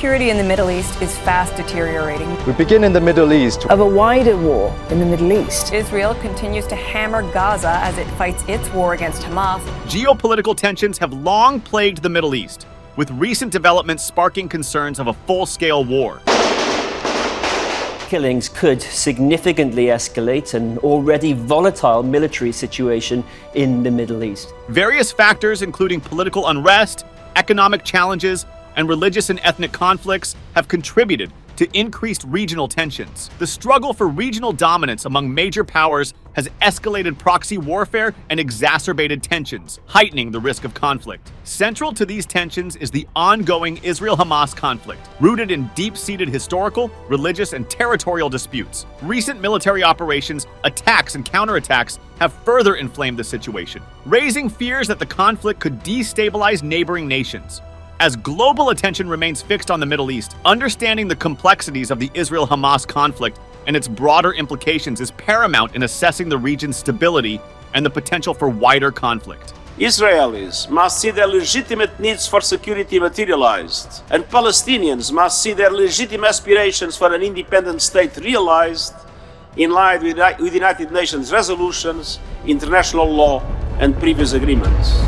security in the Middle East is fast deteriorating. We begin in the Middle East. Of a wider war in the Middle East. Israel continues to hammer Gaza as it fights its war against Hamas. Geopolitical tensions have long plagued the Middle East, with recent developments sparking concerns of a full-scale war. Killings could significantly escalate an already volatile military situation in the Middle East. Various factors, including political unrest, economic challenges, and religious and ethnic conflicts, have contributed to increased regional tensions. The struggle for regional dominance among major powers has escalated proxy warfare and exacerbated tensions, heightening the risk of conflict. Central to these tensions is the ongoing Israel-Hamas conflict, rooted in deep-seated historical, religious, and territorial disputes. Recent military operations, attacks, and counterattacks have further inflamed the situation, raising fears that the conflict could destabilize neighboring nations. As global attention remains fixed on the Middle East, understanding the complexities of the Israel-Hamas conflict and its broader implications is paramount in assessing the region's stability and the potential for wider conflict. Israelis must see their legitimate needs for security materialized, and Palestinians must see their legitimate aspirations for an independent state realized in line with United Nations resolutions, international law, and previous agreements.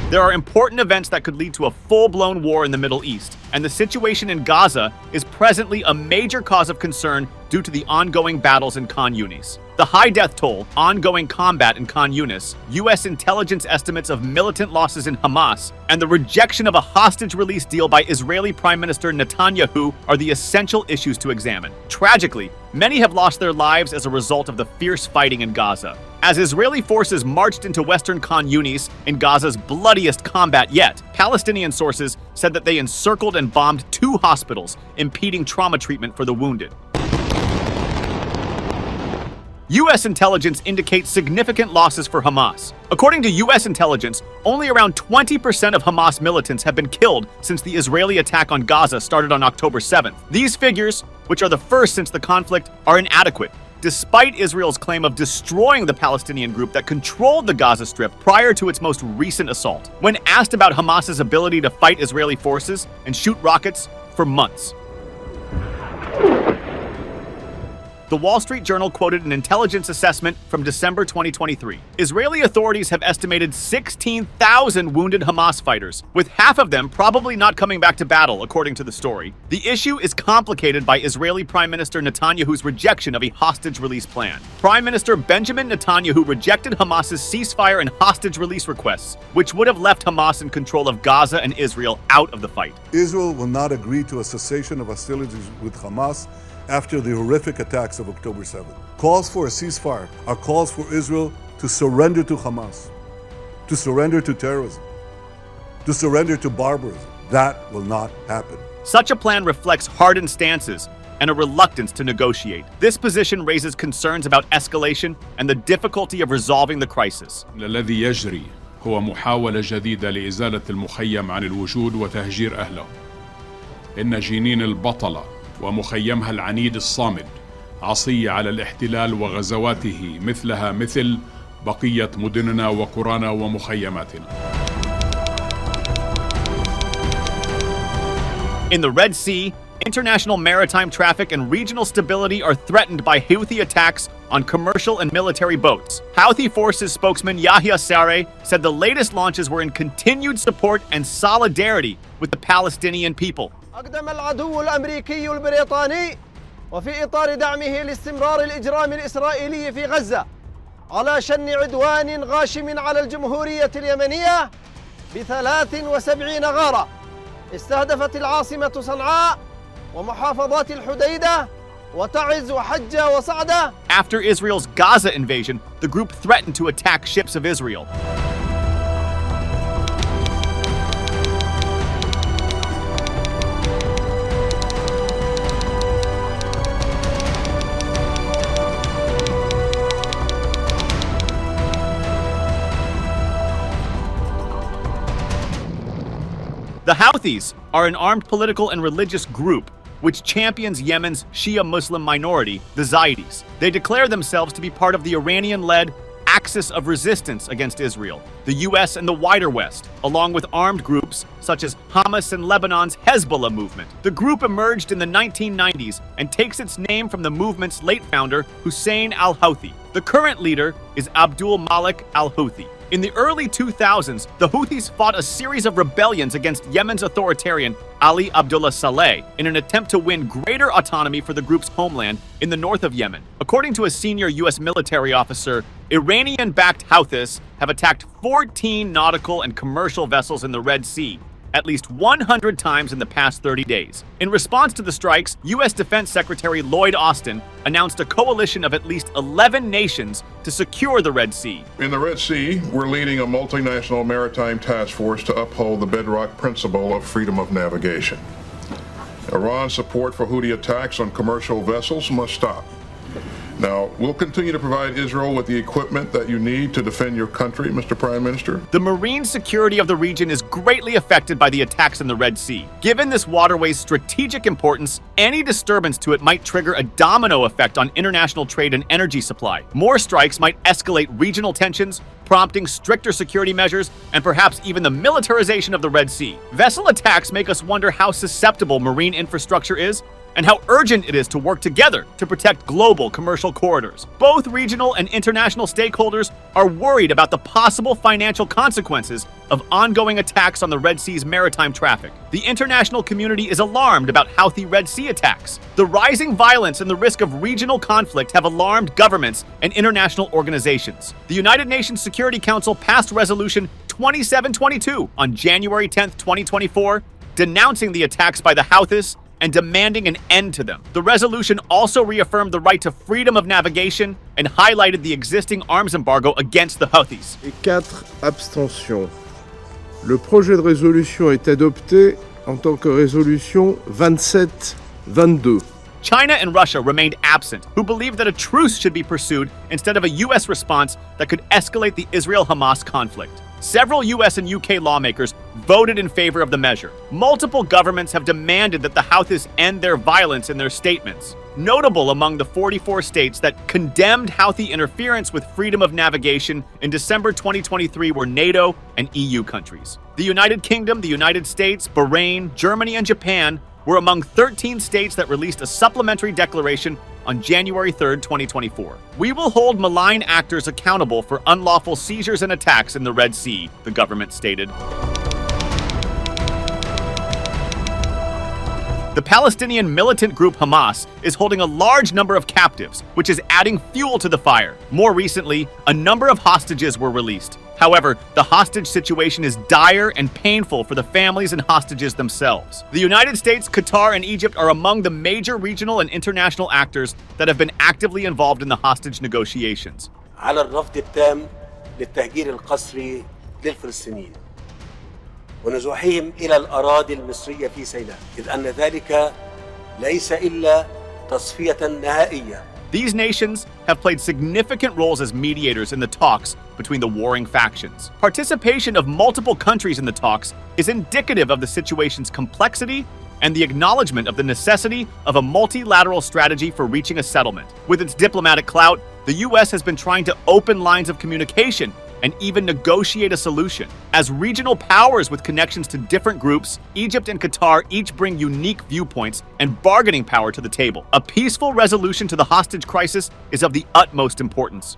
There are important events that could lead to a full-blown war in the Middle East, and the situation in Gaza is presently a major cause of concern due to the ongoing battles in Khan Yunis. The high death toll, ongoing combat in Khan Yunis, U.S. intelligence estimates of militant losses in Hamas, and the rejection of a hostage release deal by Israeli Prime Minister Netanyahu are the essential issues to examine. Tragically, many have lost their lives as a result of the fierce fighting in Gaza. As Israeli forces marched into western Khan Yunis in Gaza's bloodiest combat yet, Palestinian sources said that they encircled and bombed 2 hospitals, impeding trauma treatment for the wounded. U.S. intelligence indicates significant losses for Hamas. According to U.S. intelligence, only around 20% of Hamas militants have been killed since the Israeli attack on Gaza started on October 7th. These figures, which are the first since the conflict, are inadequate, despite Israel's claim of destroying the Palestinian group that controlled the Gaza Strip prior to its most recent assault. When asked about Hamas's ability to fight Israeli forces and shoot rockets for months, The Wall Street Journal quoted an intelligence assessment from December 2023. Israeli authorities have estimated 16,000 wounded Hamas fighters, with half of them probably not coming back to battle, according to the story. The issue is complicated by Israeli Prime Minister Netanyahu's rejection of a hostage release plan. Prime Minister Benjamin Netanyahu rejected Hamas's ceasefire and hostage release requests, which would have left Hamas in control of Gaza and Israel out of the fight. Israel will not agree to a cessation of hostilities with Hamas after the horrific attacks of October 7th. Calls for a ceasefire are calls for Israel to surrender to Hamas, to surrender to terrorism, to surrender to barbarism. That will not happen. Such a plan reflects hardened stances and a reluctance to negotiate. This position raises concerns about escalation and the difficulty of resolving the crisis. الذي يجري هو محاولة جديدة لإزالة المخيم عن الوجود وتهجير أهله. إن جنين البطلة ومخيمها العنيد الصامد عصية على الاحتلال وغزواته مثلها مثل بقية مدننا وقرانا ومخيماتنا. In the Red Sea, international maritime traffic and regional stability are threatened by Houthi attacks on commercial and military boats. Houthi forces spokesman Yahya Saree said the latest launches were in continued support and solidarity with the Palestinian people. أقدم العدو الأمريكي البريطاني وفي إطار دعمه لاستمرار الإجرام الإسرائيلي في غزة على شن عدوان غاشم على الجمهورية اليمنية ب73 غارة استهدفت العاصمة صنعاء ومحافظات الحديدة وتعز وحج وصعد. After Israel's Gaza invasion, the group threatened to attack ships of Israel. The Houthis are an armed political and religious group which champions Yemen's Shia Muslim minority, the Zaydis. They declare themselves to be part of the Iranian-led axis of resistance against Israel, the US and the wider West, along with armed groups such as Hamas and Lebanon's Hezbollah movement. The group emerged in the 1990s and takes its name from the movement's late founder, Hussein al-Houthi. The current leader is Abdul Malik al-Houthi. In the early 2000s, the Houthis fought a series of rebellions against Yemen's authoritarian Ali Abdullah Saleh in an attempt to win greater autonomy for the group's homeland in the north of Yemen. According to a senior U.S. military officer, Iranian-backed Houthis have attacked 14 nautical and commercial vessels in the Red Sea, at least 100 times in the past 30 days. In response to the strikes, U.S. Defense Secretary Lloyd Austin announced a coalition of at least 11 nations to secure the Red Sea. In the Red Sea, we're leading a multinational maritime task force to uphold the bedrock principle of freedom of navigation. Iran's support for Houthi attacks on commercial vessels must stop. Now, we'll continue to provide Israel with the equipment that you need to defend your country, Mr. Prime Minister. The marine security of the region is greatly affected by the attacks in the Red Sea. Given this waterway's strategic importance, any disturbance to it might trigger a domino effect on international trade and energy supply. More strikes might escalate regional tensions, prompting stricter security measures and perhaps even the militarization of the Red Sea. Vessel attacks make us wonder how susceptible marine infrastructure is and how urgent it is to work together to protect global commercial corridors. Both regional and international stakeholders are worried about the possible financial consequences of ongoing attacks on the Red Sea's maritime traffic. The international community is alarmed about Houthi Red Sea attacks. The rising violence and the risk of regional conflict have alarmed governments and international organizations. The United Nations Security Council passed Resolution 2722 on January 10, 2024, denouncing the attacks by the Houthis and demanding an end to them. The resolution also reaffirmed the right to freedom of navigation and highlighted the existing arms embargo against the Houthis. Et 4 abstentions. Le projet de résolution est adopté en tant que résolution 2722. China and Russia remained absent, who believed that a truce should be pursued instead of a U.S. response that could escalate the Israel-Hamas conflict. Several U.S. and U.K. lawmakers voted in favor of the measure. Multiple governments have demanded that the Houthis end their violence in their statements. Notable among the 44 states that condemned Houthi interference with freedom of navigation in December 2023 were NATO and EU countries. The United Kingdom, the United States, Bahrain, Germany, and Japan were among 13 states that released a supplementary declaration on January 3, 2024. We will hold malign actors accountable for unlawful seizures and attacks in the Red Sea, the government stated. The Palestinian militant group Hamas is holding a large number of captives, which is adding fuel to the fire. More recently, a number of hostages were released. However, the hostage situation is dire and painful for the families and hostages themselves. The United States, Qatar, and Egypt are among the major regional and international actors that have been actively involved in the hostage negotiations. على الرفض التام للتهجير القسري للفلسطينيين ونزوحهم إلى الأراضي المصرية في سيناء إذ أن ذلك ليس إلا تصفية نهائية. These nations have played significant roles as mediators in the talks between the warring factions. Participation of multiple countries in the talks is indicative of the situation's complexity and the acknowledgement of the necessity of a multilateral strategy for reaching a settlement. With its diplomatic clout, the U.S. has been trying to open lines of communication and even negotiate a solution. As regional powers with connections to different groups, Egypt and Qatar each bring unique viewpoints and bargaining power to the table. A peaceful resolution to the hostage crisis is of the utmost importance.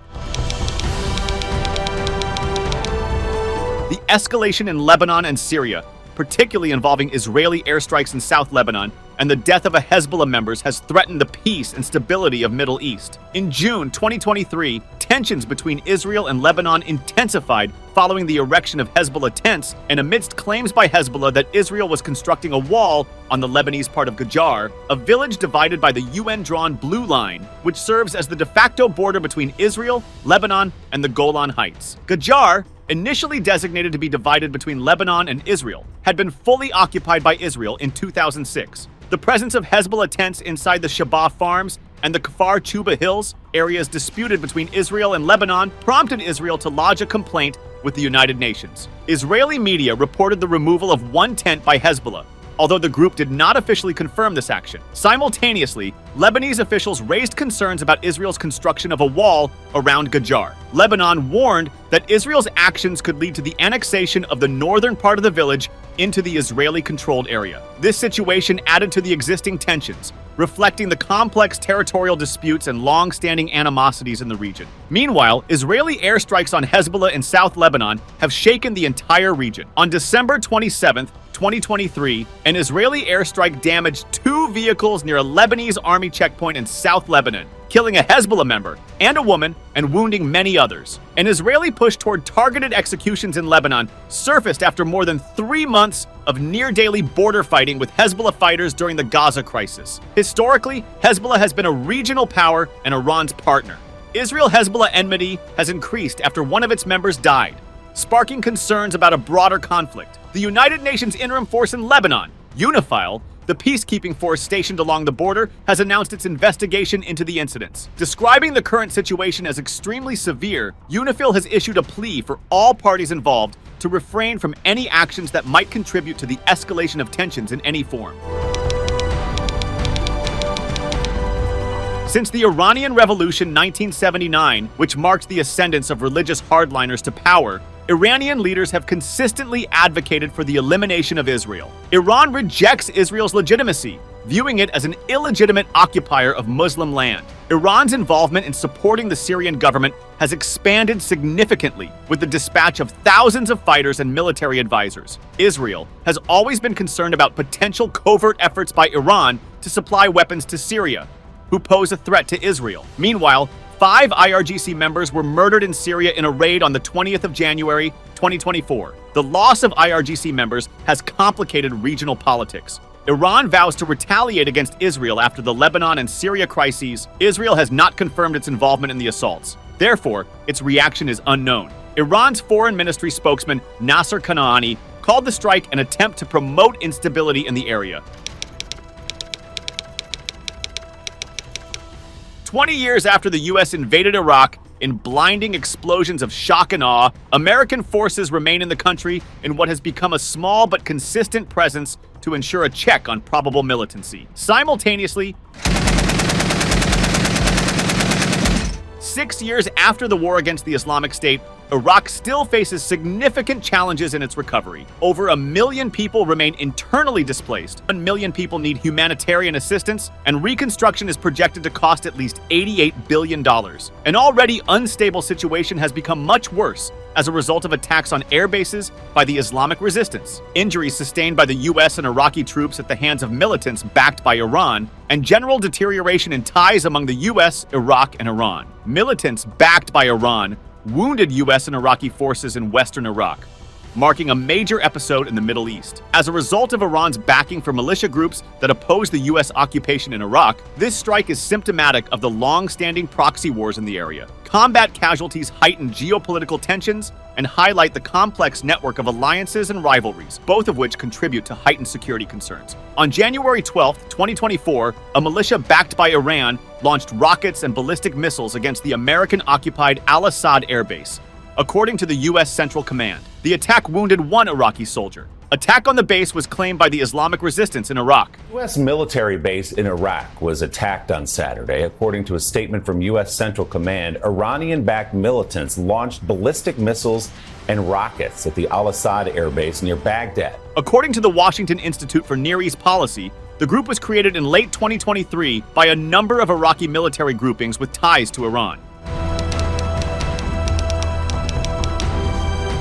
The escalation in Lebanon and Syria, particularly involving Israeli airstrikes in South Lebanon, and the death of a Hezbollah members has threatened the peace and stability of Middle East. In June 2023, tensions between Israel and Lebanon intensified following the erection of Hezbollah tents and amidst claims by Hezbollah that Israel was constructing a wall on the Lebanese part of Gaza, a village divided by the UN-drawn Blue Line, which serves as the de facto border between Israel, Lebanon, and the Golan Heights. Gaza, initially designated to be divided between Lebanon and Israel, had been fully occupied by Israel in 2006. The presence of Hezbollah tents inside the Shabah farms and the Kfar Chuba Hills, areas disputed between Israel and Lebanon, prompted Israel to lodge a complaint with the United Nations. Israeli media reported the removal of one tent by Hezbollah, although the group did not officially confirm this action. Simultaneously, Lebanese officials raised concerns about Israel's construction of a wall around Gaza. Lebanon warned that Israel's actions could lead to the annexation of the northern part of the village into the Israeli-controlled area. This situation added to the existing tensions, reflecting the complex territorial disputes and long-standing animosities in the region. Meanwhile, Israeli airstrikes on Hezbollah in South Lebanon have shaken the entire region. On December 27, 2023, an Israeli airstrike damaged 2 vehicles near a Lebanese army checkpoint in South Lebanon, killing a Hezbollah member and a woman and wounding many others. An Israeli push toward targeted executions in Lebanon surfaced after more than 3 months of near-daily border fighting with Hezbollah fighters during the Gaza crisis. Historically, Hezbollah has been a regional power and Iran's partner. Israel-Hezbollah enmity has increased after one of its members died, sparking concerns about a broader conflict. The United Nations Interim Force in Lebanon, UNIFIL, the peacekeeping force stationed along the border, has announced its investigation into the incidents. Describing the current situation as extremely severe, UNIFIL has issued a plea for all parties involved to refrain from any actions that might contribute to the escalation of tensions in any form. Since the Iranian Revolution 1979, which marked the ascendance of religious hardliners to power, Iranian leaders have consistently advocated for the elimination of Israel. Iran rejects Israel's legitimacy, viewing it as an illegitimate occupier of Muslim land. Iran's involvement in supporting the Syrian government has expanded significantly with the dispatch of thousands of fighters and military advisors. Israel has always been concerned about potential covert efforts by Iran to supply weapons to Syria, who pose a threat to Israel. Meanwhile, 5 IRGC members were murdered in Syria in a raid on the 20th of January, 2024. The loss of IRGC members has complicated regional politics. Iran vows to retaliate against Israel after the Lebanon and Syria crises. Israel has not confirmed its involvement in the assaults. Therefore, its reaction is unknown. Iran's foreign ministry spokesman Nasser Kanani called the strike an attempt to promote instability in the area. 20 years after the U.S. invaded Iraq, in blinding explosions of shock and awe, American forces remain in the country in what has become a small but consistent presence to ensure a check on probable militancy. Simultaneously, 6 years after the war against the Islamic State, Iraq still faces significant challenges in its recovery. Over 1 million people remain internally displaced. 1 million people need humanitarian assistance, and reconstruction is projected to cost at least $88 billion. An already unstable situation has become much worse as a result of attacks on air bases by the Islamic resistance, injuries sustained by the U.S. and Iraqi troops at the hands of militants backed by Iran, and general deterioration in ties among the U.S., Iraq, and Iran. Militants backed by Iran wounded U.S. and Iraqi forces in western Iraq, marking a major episode in the Middle East. As a result of Iran's backing for militia groups that oppose the U.S. occupation in Iraq, this strike is symptomatic of the long-standing proxy wars in the area. Combat casualties heighten geopolitical tensions and highlight the complex network of alliances and rivalries, both of which contribute to heightened security concerns. On January 12, 2024, a militia backed by Iran launched rockets and ballistic missiles against the American-occupied Al-Assad air base, according to the U.S. Central Command. The attack wounded 1 Iraqi soldier. Attack on the base was claimed by the Islamic resistance in Iraq. U.S. military base in Iraq was attacked on Saturday. According to a statement from U.S. Central Command, Iranian-backed militants launched ballistic missiles and rockets at the Al-Assad air base near Baghdad. According to the Washington Institute for Near East Policy, the group was created in late 2023 by a number of Iraqi military groupings with ties to Iran.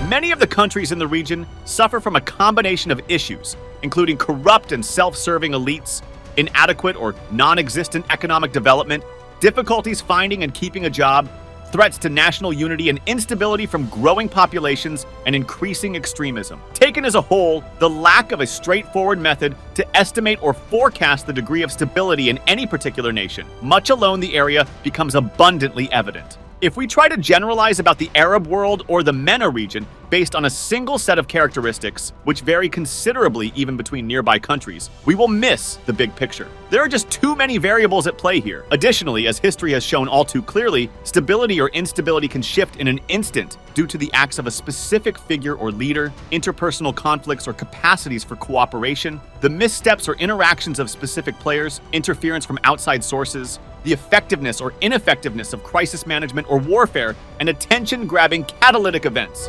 Many of the countries in the region suffer from a combination of issues, including corrupt and self-serving elites, inadequate or non-existent economic development, difficulties finding and keeping a job, threats to national unity, and instability from growing populations and increasing extremism. Taken as a whole, the lack of a straightforward method to estimate or forecast the degree of stability in any particular nation, much alone the area, becomes abundantly evident. If we try to generalize about the Arab world or the MENA region based on a single set of characteristics, which vary considerably even between nearby countries, we will miss the big picture. There are just too many variables at play here. Additionally, as history has shown all too clearly, stability or instability can shift in an instant due to the acts of a specific figure or leader, interpersonal conflicts or capacities for cooperation, the missteps or interactions of specific players, interference from outside sources, the effectiveness or ineffectiveness of crisis management or warfare, and attention-grabbing catalytic events.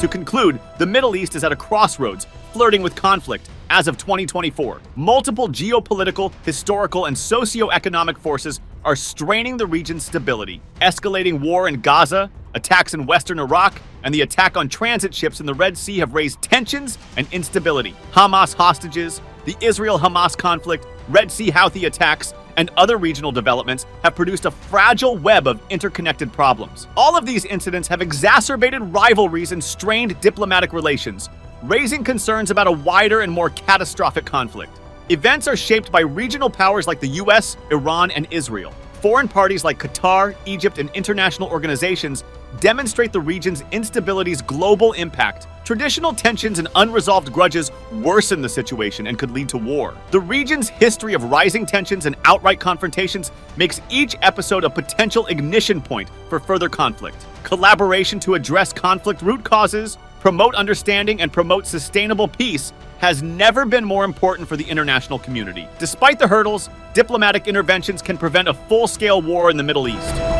To conclude, the Middle East is at a crossroads, flirting with conflict. As of 2024, multiple geopolitical, historical, and socio-economic forces are straining the region's stability. Escalating war in Gaza, attacks in western Iraq, and the attack on transit ships in the Red Sea have raised tensions and instability. Hamas hostages, the Israel-Hamas conflict, Red Sea Houthi attacks, and other regional developments have produced a fragile web of interconnected problems. All of these incidents have exacerbated rivalries and strained diplomatic relations, raising concerns about a wider and more catastrophic conflict. Events are shaped by regional powers like the US, Iran, and Israel. Foreign parties like Qatar, Egypt, and international organizations demonstrate the region's instability's global impact. Traditional tensions and unresolved grudges worsen the situation and could lead to war. The region's history of rising tensions and outright confrontations makes each episode a potential ignition point for further conflict. Collaboration to address conflict root causes, promote understanding, and promote sustainable peace has never been more important for the international community. Despite the hurdles, diplomatic interventions can prevent a full-scale war in the Middle East.